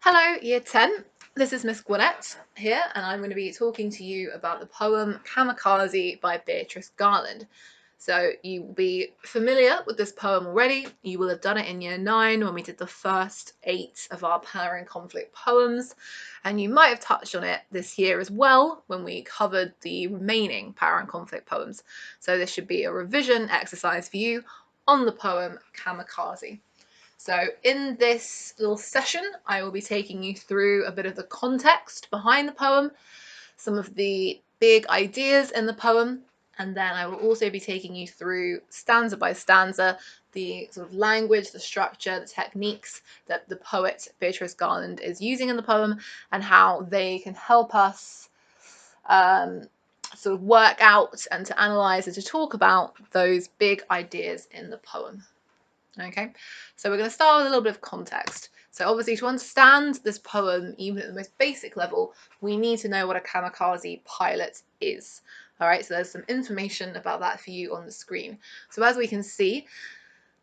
Hello, Year 10. This is Miss Gwinnett here, and I'm going to be talking to you about the poem Kamikaze by Beatrice Garland. So, you will be familiar with this poem already. You will have done it in Year 9 when we did the first 8 of our power and conflict poems, and you might have touched on it this year as well when we covered the remaining power and conflict poems. So, this should be a revision exercise for you on the poem Kamikaze. So in this little session, I will be taking you through a bit of the context behind the poem, some of the big ideas in the poem, and then I will also be taking you through stanza by stanza the sort of language, the structure, the techniques that the poet Beatrice Garland is using in the poem and how they can help us sort of work out and to analyze and to talk about those big ideas in the poem. Okay, so we're going to start with a little bit of context. So obviously to understand this poem, even at the most basic level, we need to know what a kamikaze pilot is. All right, so there's some information about that for you on the screen. So as we can see,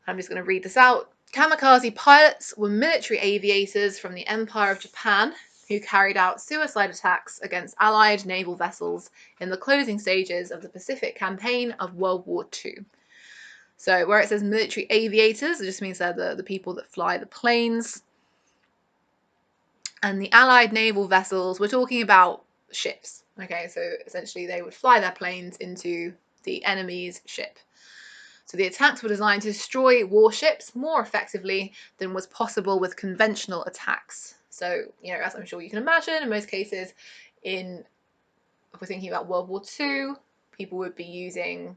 I'm just going to read this out. Kamikaze pilots were military aviators from the Empire of Japan who carried out suicide attacks against Allied naval vessels in the closing stages of the Pacific campaign of World War II. So where it says military aviators, it just means they're the people that fly the planes. And the Allied naval vessels, we're talking about ships. Okay, so essentially they would fly their planes into the enemy's ship. So the attacks were designed to destroy warships more effectively than was possible with conventional attacks. So, as I'm sure you can imagine, in most cases, if we're thinking about World War II, people would be using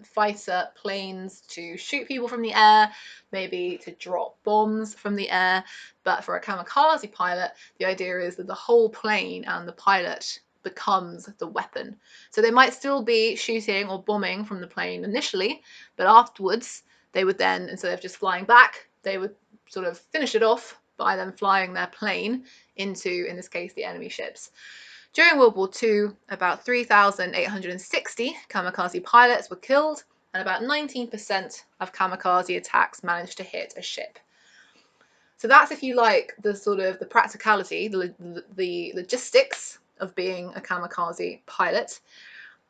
fighter planes to shoot people from the air, maybe to drop bombs from the air. But for a kamikaze pilot, the idea is that the whole plane and the pilot becomes the weapon. So they might still be shooting or bombing from the plane initially, but afterwards they would then, instead of just flying back, they would sort of finish it off by then flying their plane into, in this case, the enemy ships. During World War II, about 3,860 kamikaze pilots were killed, and about 19% of kamikaze attacks managed to hit a ship. So that's, if you like, the sort of the practicality, the logistics of being a kamikaze pilot.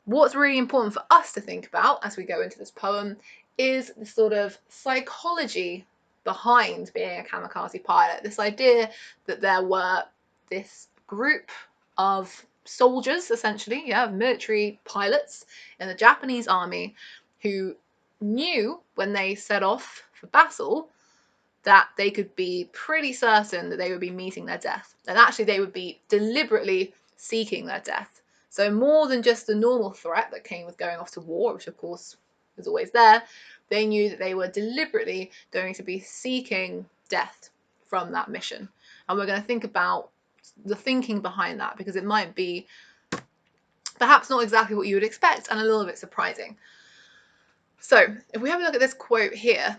What's really important for us to think about as we go into this poem is the sort of psychology behind being a kamikaze pilot. This idea that there were this group of soldiers, essentially, military pilots in the Japanese army who knew when they set off for battle that they could be pretty certain that they would be meeting their death. And actually they would be deliberately seeking their death. So more than just the normal threat that came with going off to war, which of course was always there, they knew that they were deliberately going to be seeking death from that mission. And we're going to think about the thinking behind that, because it might be perhaps not exactly what you would expect and a little bit surprising. So if we have a look at this quote here,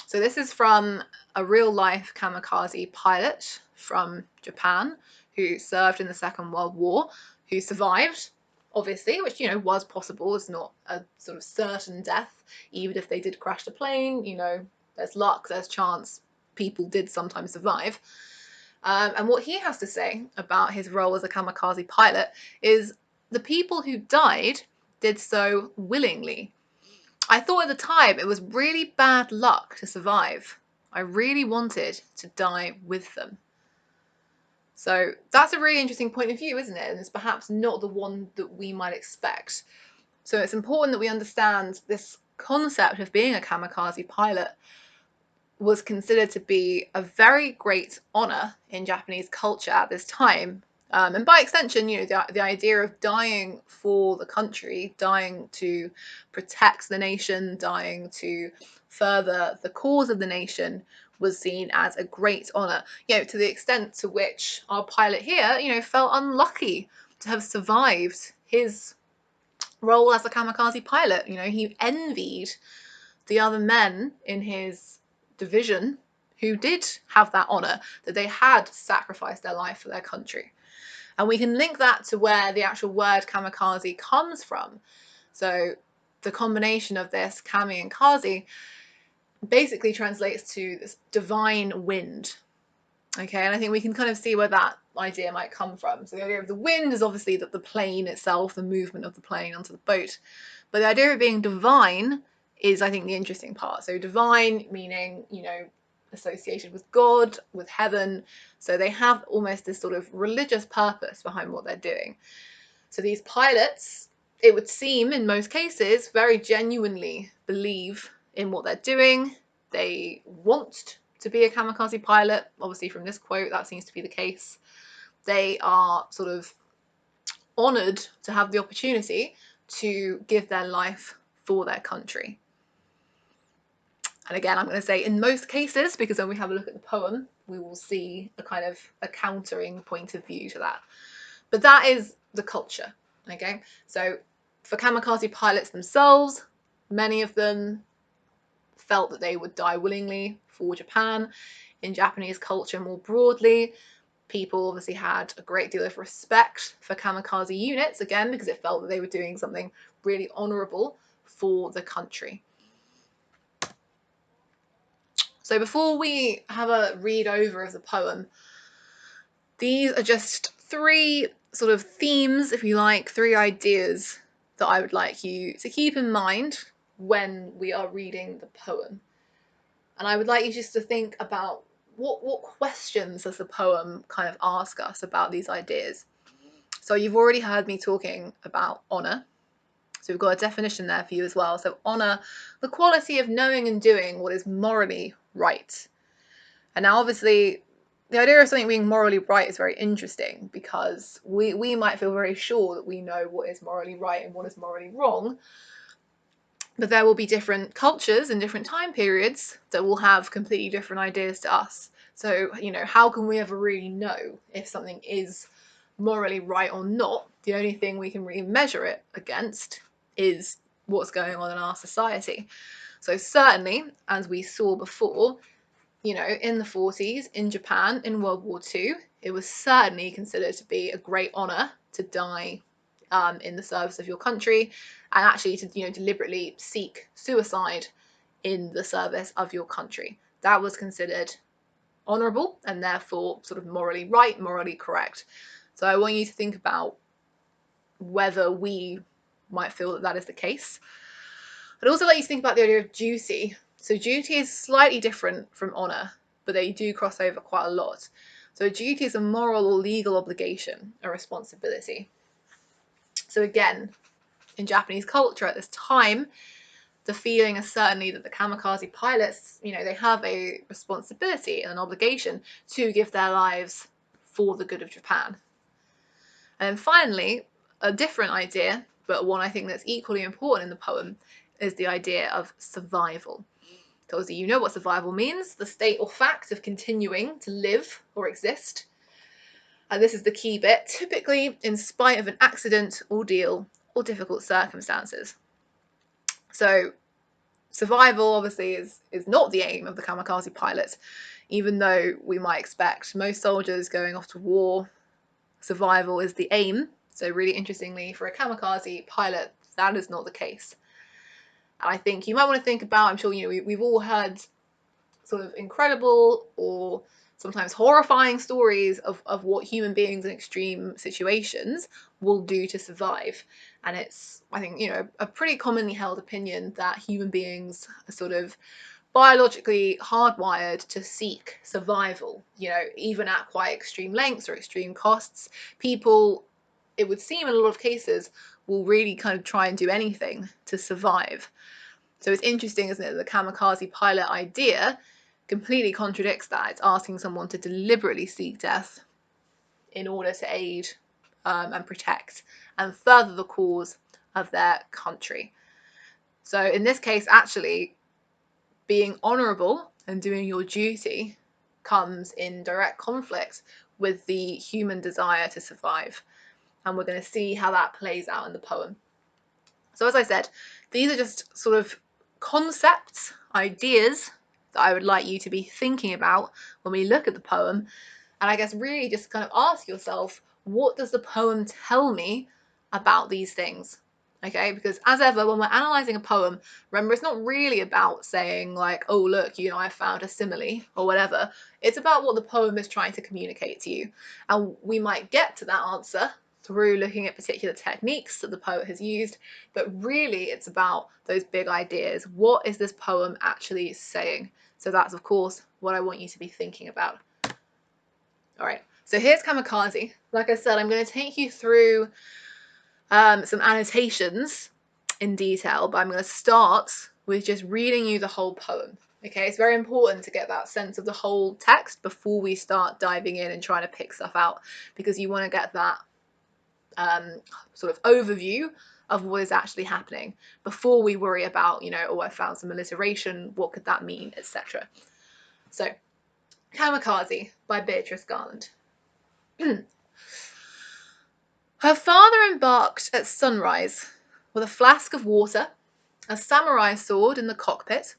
so this is from a real-life kamikaze pilot from Japan who served in the Second World War, who survived, obviously, which, was possible. It's not a sort of certain death. Even if they did crash the plane, there's luck, there's chance. People did sometimes survive. And what he has to say about his role as a kamikaze pilot is the people who died did so willingly. I thought at the time it was really bad luck to survive. I really wanted to die with them. So that's a really interesting point of view, isn't it? And it's perhaps not the one that we might expect. So it's important that we understand this concept of being a kamikaze pilot was considered to be a very great honor in Japanese culture at this time. And by extension, the idea of dying for the country, dying to protect the nation, dying to further the cause of the nation was seen as a great honor, to the extent to which our pilot here, felt unlucky to have survived his role as a kamikaze pilot. He envied the other men in his division who did have that honor, that they had sacrificed their life for their country. And we can link that to where the actual word kamikaze comes from. So the combination of this kami and kaze basically translates to this divine wind. Okay, and I think we can kind of see where that idea might come from. So the idea of the wind is obviously that the plane itself, the movement of the plane onto the boat. But the idea of being divine is, I think, the interesting part. So divine meaning, you know, associated with God, with heaven. So they have almost this sort of religious purpose behind what they're doing. So these pilots, it would seem in most cases, very genuinely believe in what they're doing. They want to be a kamikaze pilot. Obviously, from this quote, that seems to be the case. They are sort of honoured to have the opportunity to give their life for their country. And again, I'm going to say in most cases, because when we have a look at the poem, we will see a kind of a countering point of view to that. But that is the culture, okay? So for kamikaze pilots themselves, many of them felt that they would die willingly for Japan. In Japanese culture more broadly, people obviously had a great deal of respect for kamikaze units, again, because it felt that they were doing something really honourable for the country. So before we have a read over of the poem, these are just three sort of themes, if you like, three ideas that I would like you to keep in mind when we are reading the poem. And I would like you just to think about what questions does the poem kind of ask us about these ideas. So you've already heard me talking about honour. So we've got a definition there for you as well. So honour, the quality of knowing and doing what is morally right. And now obviously the idea of something being morally right is very interesting, because we might feel very sure that we know what is morally right and what is morally wrong. But there will be different cultures and different time periods that will have completely different ideas to us. So, you know, how can we ever really know if something is morally right or not? The only thing we can really measure it against is what's going on in our society. So certainly, as we saw before, you know, in the 40s, in Japan, in World War II, it was certainly considered to be a great honour to die in the service of your country, and actually to, you know, deliberately seek suicide in the service of your country. That was considered honourable and therefore sort of morally right, morally correct. So I want you to think about whether we might feel that that is the case. I'd also like you to think about the idea of duty. So duty is slightly different from honour, but they do cross over quite a lot. So a duty is a moral or legal obligation, a responsibility. So again, in Japanese culture at this time, the feeling is certainly that the kamikaze pilots, you know, they have a responsibility and an obligation to give their lives for the good of Japan. And then finally, a different idea, but one I think that's equally important in the poem, is the idea of survival. So obviously you know what survival means, the state or fact of continuing to live or exist. And this is the key bit, typically in spite of an accident, ordeal, or difficult circumstances. So survival obviously is not the aim of the kamikaze pilot, even though we might expect most soldiers going off to war, survival is the aim. So really interestingly, for a kamikaze pilot, that is not the case. And I think you might want to think about, I'm sure, you know, we've all heard sort of incredible or sometimes horrifying stories of what human beings in extreme situations will do to survive. And it's, I think, you know, a pretty commonly held opinion that human beings are sort of biologically hardwired to seek survival, you know, even at quite extreme lengths or extreme costs. People, it would seem in a lot of cases, will really kind of try and do anything to survive. So it's interesting, isn't it, that the kamikaze pilot idea completely contradicts that. It's asking someone to deliberately seek death in order to aid and protect and further the cause of their country. So in this case, actually, being honourable and doing your duty comes in direct conflict with the human desire to survive. And we're going to see how that plays out in the poem. So as I said, these are just sort of concepts, ideas that I would like you to be thinking about when we look at the poem. And I guess really just kind of ask yourself, what does the poem tell me about these things? Okay, because as ever, when we're analysing a poem, remember, it's not really about saying like, oh, look, you know, I found a simile or whatever. It's about what the poem is trying to communicate to you. And we might get to that answer through looking at particular techniques that the poet has used, but really it's about those big ideas. What is this poem actually saying? So that's, of course, what I want you to be thinking about. All right, so here's Kamikaze. Like I said, I'm going to take you through some annotations in detail, but I'm going to start with just reading you the whole poem. Okay, it's very important to get that sense of the whole text before we start diving in and trying to pick stuff out, because you want to get that sort of overview of what is actually happening before we worry about, you know, oh, I found some alliteration, what could that mean, etc. So, Kamikaze by Beatrice Garland. Her father embarked at sunrise with a flask of water, a samurai sword in the cockpit,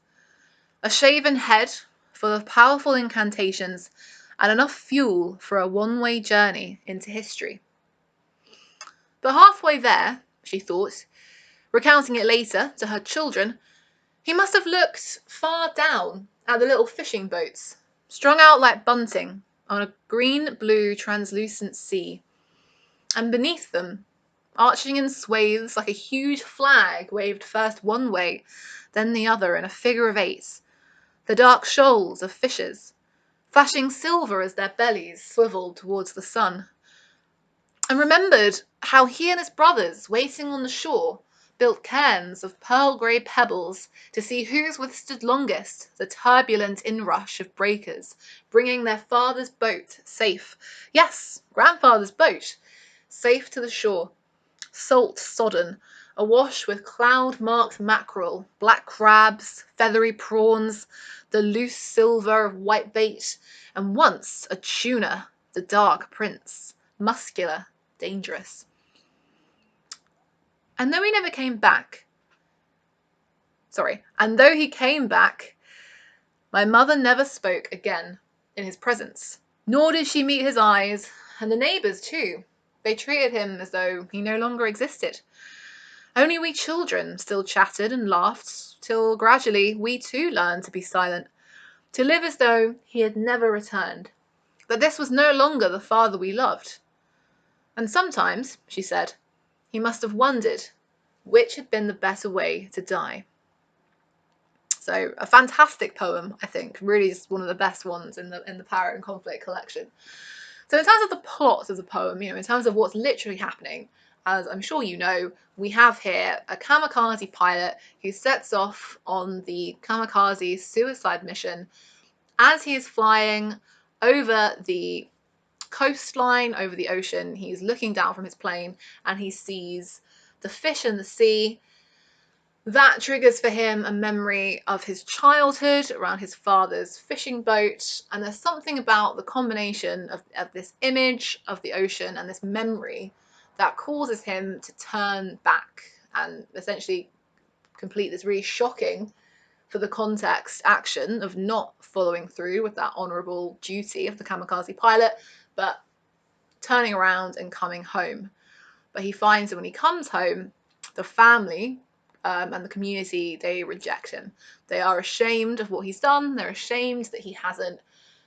a shaven head full of powerful incantations, and enough fuel for a one-way journey into history. But halfway there, she thought, recounting it later to her children, he must have looked far down at the little fishing boats, strung out like bunting on a green-blue translucent sea, and beneath them, arching in swathes like a huge flag waved first one way, then the other in a figure of 8, the dark shoals of fishers, flashing silver as their bellies swiveled towards the sun, and remembered how he and his brothers, waiting on the shore, built cairns of pearl-grey pebbles to see whose withstood longest the turbulent inrush of breakers, bringing their father's boat safe, yes, grandfather's boat, safe to the shore, salt-sodden, awash with cloud-marked mackerel, black crabs, feathery prawns, the loose silver of whitebait, and once a tuna, the dark prince, muscular, dangerous. And though he came back, my mother never spoke again in his presence, nor did she meet his eyes, and the neighbours too. They treated him as though he no longer existed. Only we children still chattered and laughed, till gradually we too learned to be silent, to live as though he had never returned, that this was no longer the father we loved. And sometimes, she said, he must have wondered which had been the better way to die. So a fantastic poem, I think, really is one of the best ones in the Parrot and Conflict collection. So in terms of the plot of the poem, you know, in terms of what's literally happening, as I'm sure you know, we have here a kamikaze pilot who sets off on the kamikaze suicide mission. As he is flying over the coastline, over the ocean, he's looking down from his plane and he sees the fish in the sea. That triggers for him a memory of his childhood around his father's fishing boat, and there's something about the combination of this image of the ocean and this memory that causes him to turn back and essentially complete this really shocking, for the context, action of not following through with that honourable duty of the kamikaze pilot, but turning around and coming home. But he finds that when he comes home, the family and the community, they reject him. They are ashamed of what he's done. They're ashamed that he hasn't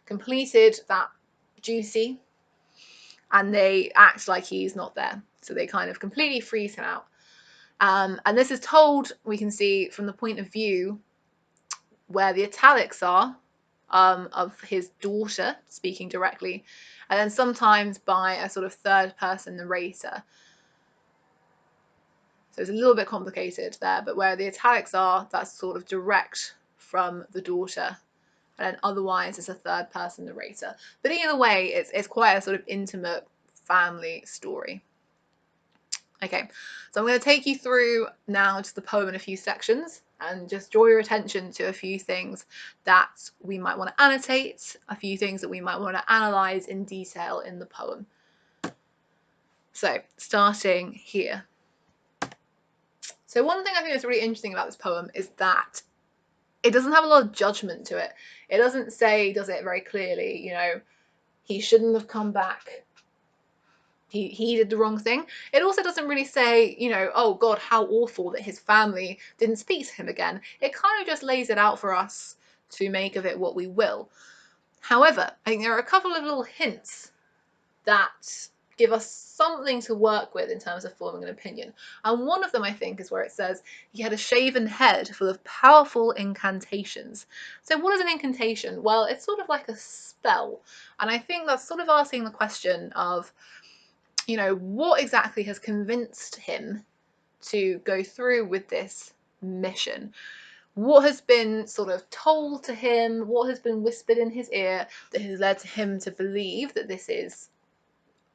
completed that duty, and they act like he's not there. So they kind of completely freeze him out. And this is told, we can see, from the point of view where the italics are, of his daughter speaking directly, and then sometimes by a sort of third person narrator. So it's a little bit complicated there, but where the italics are, that's sort of direct from the daughter, and then otherwise it's a third person narrator. But either way, it's quite a sort of intimate family story. Okay, so I'm going to take you through now to the poem in a few sections and just draw your attention to a few things that we might want to annotate, a few things that we might want to analyse in detail in the poem. So, starting here. So one thing I think that's really interesting about this poem is that it doesn't have a lot of judgment to it. It doesn't say, does it very clearly, you know, he shouldn't have come back. he did the wrong thing. It also doesn't really say, you know, oh God, how awful that his family didn't speak to him again. It kind of just lays it out for us to make of it what we will. However, I think there are a couple of little hints that give us something to work with in terms of forming an opinion. And one of them, I think, is where it says he had a shaven head full of powerful incantations. So what is an incantation? Well, it's sort of like a spell. And I think that's sort of asking the question of, you know, what exactly has convinced him to go through with this mission? What has been sort of told to him? What has been whispered in his ear that has led to him to believe that this is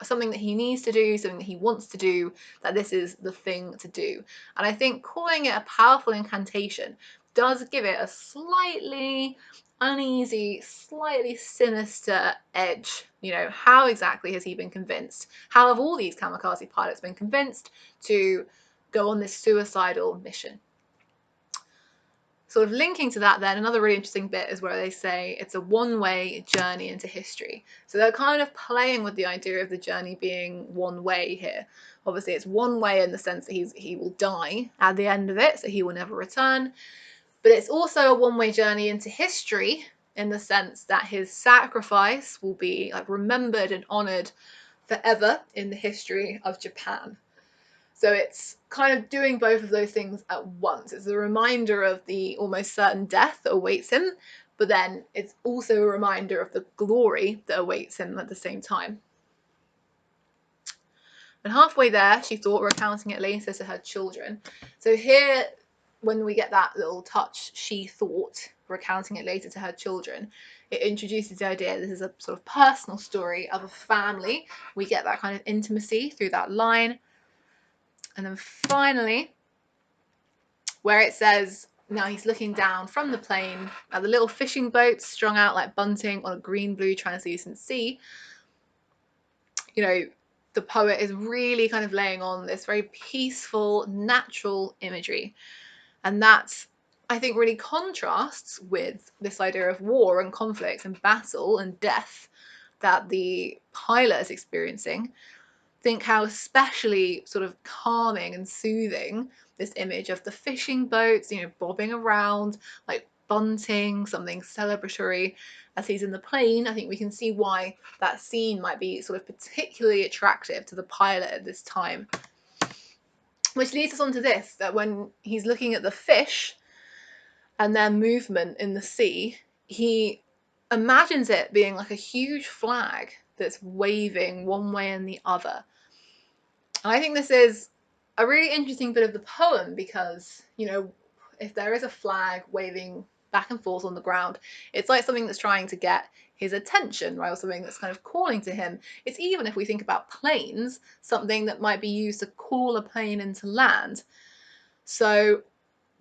something that he needs to do, something that he wants to do, that this is the thing to do? And I think calling it a powerful incantation does give it a slightly uneasy, slightly sinister edge. You know, how exactly has he been convinced? How have all these kamikaze pilots been convinced to go on this suicidal mission? Sort of linking to that then, another really interesting bit is where they say it's a one-way journey into history. So they're kind of playing with the idea of the journey being one way here. Obviously it's one way in the sense that he will die at the end of it, so he will never return. But it's also a one-way journey into history in the sense that his sacrifice will be like remembered and honoured forever in the history of Japan. So it's kind of doing both of those things at once. It's a reminder of the almost certain death that awaits him, but then it's also a reminder of the glory that awaits him at the same time. And halfway there, she thought, recounting it later to her children. So here, when we get that little touch, she thought, recounting it later to her children, it introduces the idea this is a sort of personal story of a family. We get that kind of intimacy through that line. And then finally, where it says, now he's looking down from the plane at the little fishing boats strung out like bunting on a green-blue translucent sea. You know, the poet is really kind of laying on this very peaceful, natural imagery. And that's, I think, really contrasts with this idea of war and conflict and battle and death that the pilot is experiencing. Think how especially sort of calming and soothing this image of the fishing boats, you know, bobbing around like bunting, something celebratory as he's in the plane. I think we can see why that scene might be sort of particularly attractive to the pilot at this time. Which leads us on to this, that when he's looking at the fish and their movement in the sea, he imagines it being like a huge flag that's waving one way and the other. And I think this is a really interesting bit of the poem because, you know, if there is a flag waving back and forth on the ground, it's like something that's trying to get his attention, right? Or something that's kind of calling to him. It's even, if we think about planes, something that might be used to call a plane into land. So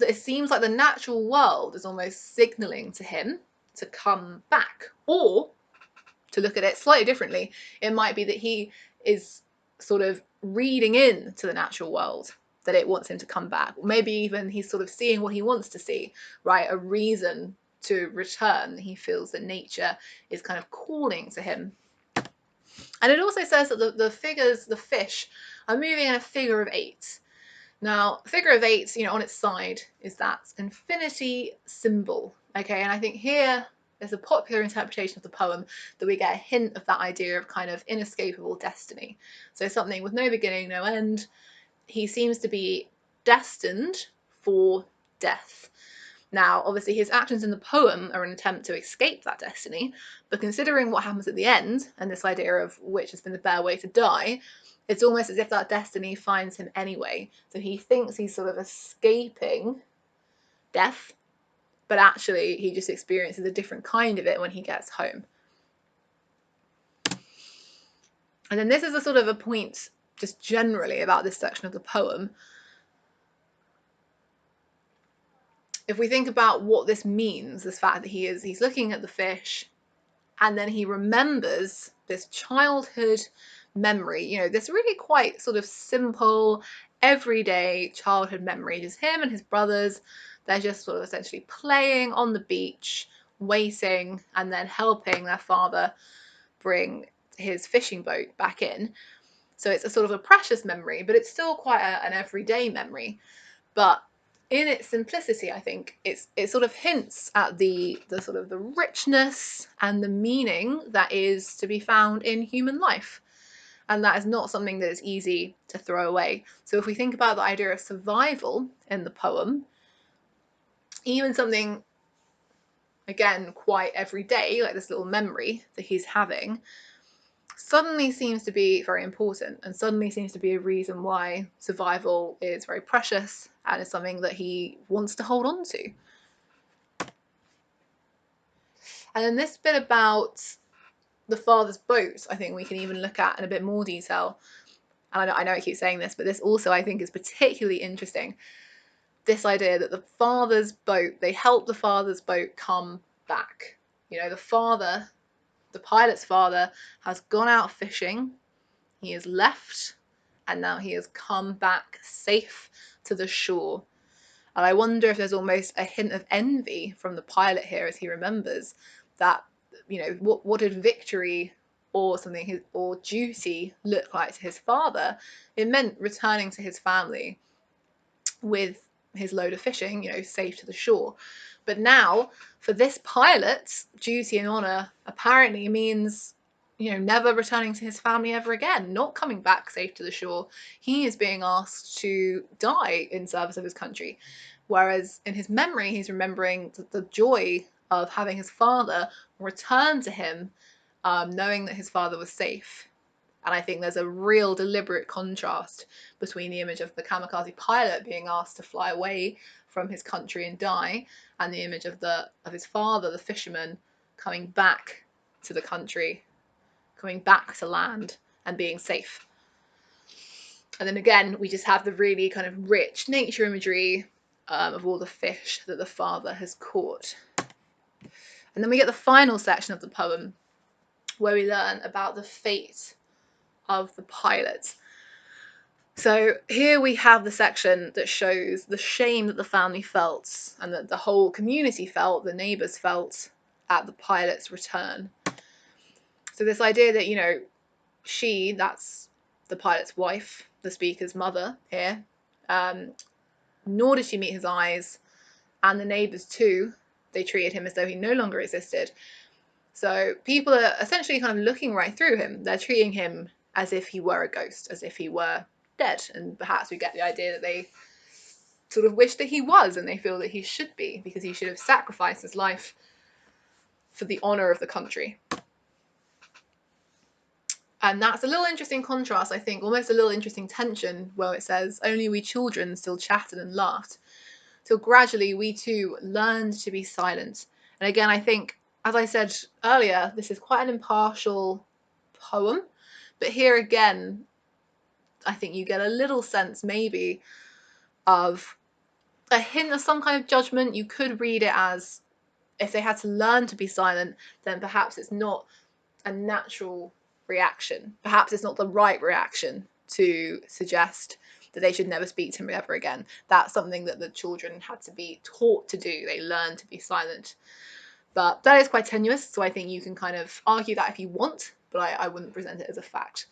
it seems like the natural world is almost signaling to him to come back. Or, to look at it slightly differently, it might be that he is sort of reading in to the natural world that it wants him to come back. Maybe even he's sort of seeing what he wants to see, right? A reason to return. He feels that nature is kind of calling to him. And it also says that the figures, the fish, are moving in a figure of 8. Now, figure of 8, you know, on its side is that infinity symbol. Okay, and I think here there's a popular interpretation of the poem that we get a hint of that idea of kind of inescapable destiny. So something with no beginning, no end. He seems to be destined for death. Now, obviously, his actions in the poem are an attempt to escape that destiny, but considering what happens at the end, and this idea of which has been the bare way to die, it's almost as if that destiny finds him anyway. So he thinks he's sort of escaping death, but actually he just experiences a different kind of it when he gets home. And then this is a sort of a point just generally about this section of the poem. If we think about what this means, this fact that he's looking at the fish and then he remembers this childhood memory, you know, this really quite sort of simple, everyday childhood memory, just him and his brothers. They're just sort of essentially playing on the beach, waiting, and then helping their father bring his fishing boat back in. So it's a sort of a precious memory, but it's still quite an everyday memory. But in its simplicity, I think it sort of hints at the sort of the richness and the meaning that is to be found in human life. And that is not something that is easy to throw away. So if we think about the idea of survival in the poem, even something, again, quite everyday, like this little memory that he's having, suddenly seems to be very important, and suddenly seems to be a reason why survival is very precious and is something that he wants to hold on to. And then this bit about the father's boat, I think we can even look at in a bit more detail. And I know I keep saying this, but this also I think is particularly interesting. This idea that the father's boat, they help the father's boat come back. You know, the pilot's father, has gone out fishing, he has left, and now he has come back safe to the shore. And I wonder if there's almost a hint of envy from the pilot here as he remembers that, you know, what did victory or something, or duty look like to his father? It meant returning to his family with his load of fishing, you know, safe to the shore. But now, for this pilot, duty and honour apparently means, you know, never returning to his family ever again, not coming back safe to the shore. He is being asked to die in service of his country. Whereas in his memory, he's remembering the joy of having his father return to him, knowing that his father was safe. And I think there's a real deliberate contrast between the image of the kamikaze pilot being asked to fly away from his country and die, and the image of his father, the fisherman, coming back to the country, coming back to land and being safe. And then again, we just have the really kind of rich nature imagery of all the fish that the father has caught. And then we get the final section of the poem where we learn about the fate of the pilot. So here we have the section that shows the shame that the family felt and that the whole community felt, the neighbours felt, at the pilot's return. So this idea that, you know, she, that's the pilot's wife, the speaker's mother here, nor did she meet his eyes, and the neighbours too, they treated him as though he no longer existed. So people are essentially kind of looking right through him. They're treating him as if he were a ghost, as if he were dead. And perhaps we get the idea that they sort of wish that he was, and they feel that he should be, because he should have sacrificed his life for the honour of the country. And that's a little interesting contrast, I think, almost a little interesting tension, where it says, only we children still chatted and laughed, till gradually we too learned to be silent. And again, I think, as I said earlier, this is quite an impartial poem, but here again, I think you get a little sense maybe of a hint of some kind of judgment. You could read it as, if they had to learn to be silent, then perhaps it's not a natural reaction. Perhaps it's not the right reaction to suggest that they should never speak to him ever again. That's something that the children had to be taught to do. They learned to be silent. But that is quite tenuous, so I think you can kind of argue that if you want, but I wouldn't present it as a fact.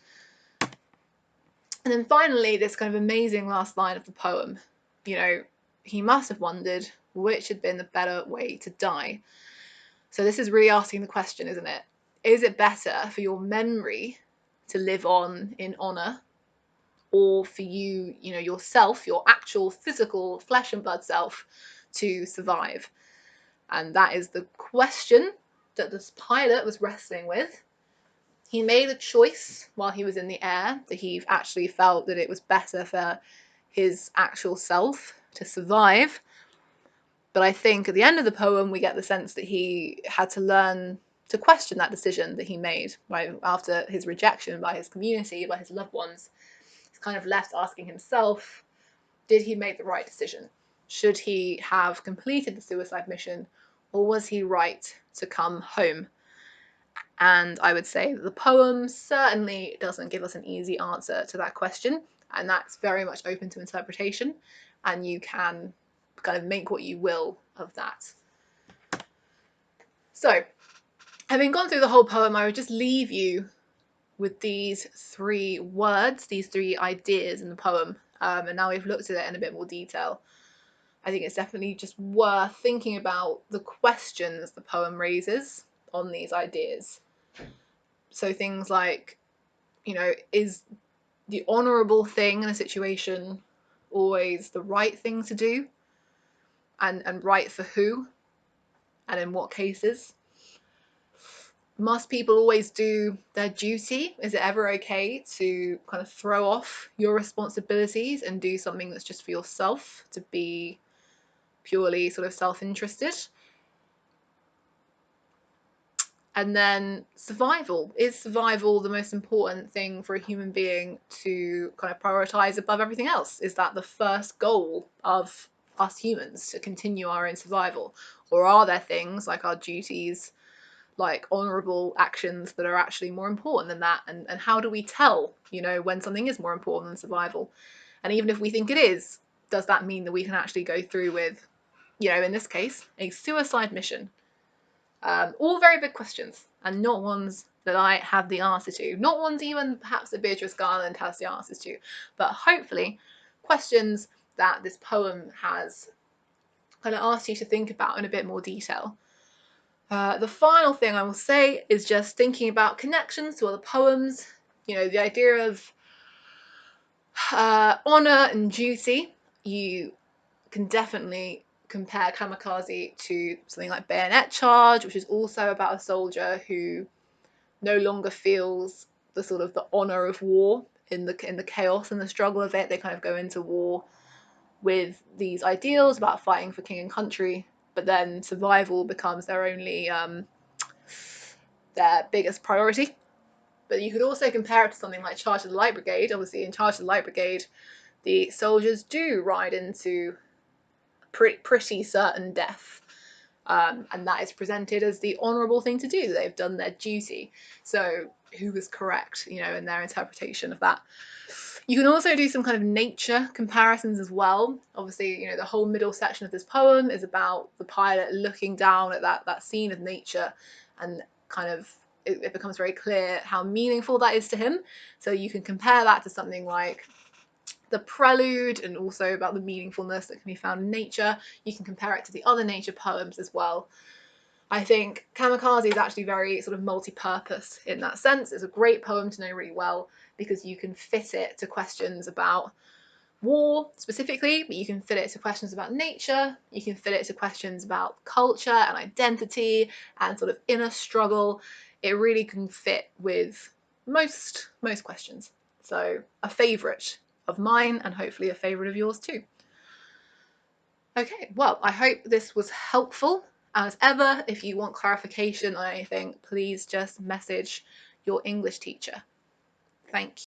And then finally, this kind of amazing last line of the poem, you know, he must have wondered which had been the better way to die. So this is really asking the question, isn't it? Is it better for your memory to live on in honour, or for you, you know, yourself, your actual physical flesh and blood self, to survive? And that is the question that this pilot was wrestling with. He made a choice while he was in the air that he actually felt that it was better for his actual self to survive. But I think at the end of the poem, we get the sense that he had to learn to question that decision that he made, right? After his rejection by his community, by his loved ones. He's kind of left asking himself, did he make the right decision? Should he have completed the suicide mission, or was he right to come home? And I would say that the poem certainly doesn't give us an easy answer to that question, and that's very much open to interpretation, and you can kind of make what you will of that. So, having gone through the whole poem, I would just leave you with these 3 words, these 3 ideas in the poem. And now we've looked at it in a bit more detail, I think it's definitely just worth thinking about the questions the poem raises on these ideas. So things like, is the honourable thing in a situation always the right thing to do? And right for who? And in what cases? Must people always do their duty? Is it ever okay to kind of throw off your responsibilities and do something that's just for yourself, to be purely sort of self-interested? And then survival. Is survival the most important thing for a human being to kind of prioritize above everything else? Is that the first goal of us humans, to continue our own survival? Or are there things like our duties, like honourable actions, that are actually more important than that? And how do we tell, when something is more important than survival? And even if we think it is, does that mean that we can actually go through with, in this case, a suicide mission? All very big questions, and not ones that I have the answer to. Not ones even perhaps that Beatrice Garland has the answers to, but hopefully questions that this poem has kind of asked you to think about in a bit more detail. The final thing I will say is just thinking about connections to other poems. The idea of honour and duty. You can definitely compare Kamikaze to something like Bayonet Charge, which is also about a soldier who no longer feels the sort of the honour of war in the chaos and the struggle of it. They kind of go into war with these ideals about fighting for king and country, but then survival becomes their only their biggest priority. But you could also compare it to something like Charge of the Light Brigade. Obviously, in Charge of the Light Brigade, the soldiers do ride into pretty certain death. And that is presented as the honourable thing to do, that they've done their duty. So who was correct, in their interpretation of that? You can also do some kind of nature comparisons as well. Obviously, the whole middle section of this poem is about the pilot looking down at that scene of nature, and kind of it becomes very clear how meaningful that is to him. So you can compare that to something like the Prelude, and also about the meaningfulness that can be found in nature. You can compare it to the other nature poems as well. I think Kamikaze is actually very sort of multi-purpose in that sense. It's a great poem to know really well, because you can fit it to questions about war specifically, but you can fit it to questions about nature, you can fit it to questions about culture and identity and sort of inner struggle. It really can fit with most questions. So a favourite of mine, and hopefully a favourite of yours too. Okay, well, I hope this was helpful. As ever, if you want clarification on anything, please just message your English teacher. Thank you.